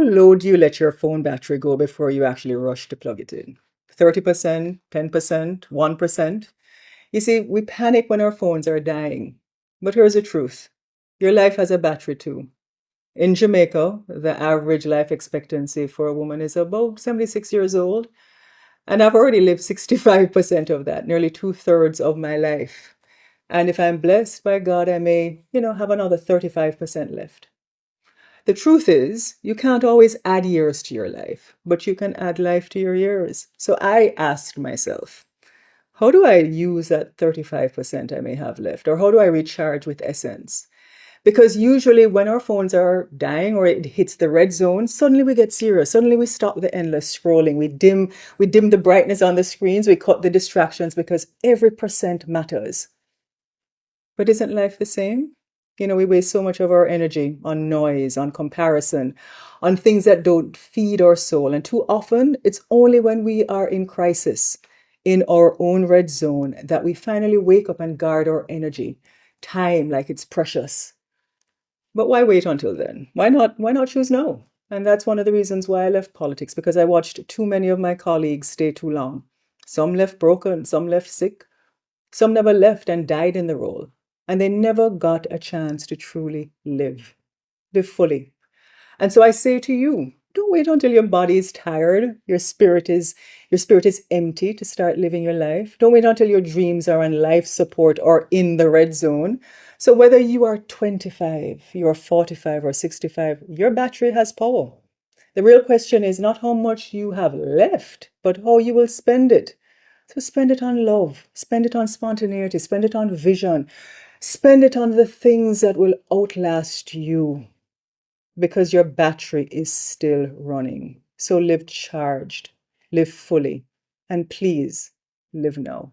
How low do you let your phone battery go before you actually rush to plug it in? 30%, 10%, 1%? You see, we panic when our phones are dying. But here's the truth. Your life has a battery too. In Jamaica, the average life expectancy for a woman is about 76 years old. And I've already lived 65% of that, nearly two-thirds of my life. And if I'm blessed by God, I may, have another 35% left. The truth is, you can't always add years to your life, but you can add life to your years. So I asked myself, how do I use that 35% I may have left? Or how do I recharge with essence? Because usually when our phones are dying or it hits the red zone, suddenly we get serious. Suddenly we stop the endless scrolling. We dim the brightness on the screens. We cut the distractions because every percent matters. But isn't life the same? We waste so much of our energy on noise, on comparison, on things that don't feed our soul. And too often, it's only when we are in crisis, in our own red zone, that we finally wake up and guard our energy, time like it's precious. But why wait until then? Why not choose now? And that's one of the reasons why I left politics, because I watched too many of my colleagues stay too long. Some left broken, some left sick, some never left and died in the role. And they never got a chance to truly live fully. And so I say to you, don't wait until your body is tired, your spirit is empty to start living your life. Don't wait until your dreams are on life support or in the red zone. So whether you are 25, you are 45 or 65, your battery has power. The real question is not how much you have left, but how you will spend it. So spend it on love, spend it on spontaneity, spend it on vision, spend it on the things that will outlast you, because your battery is still running. So live charged, live fully, and please live now.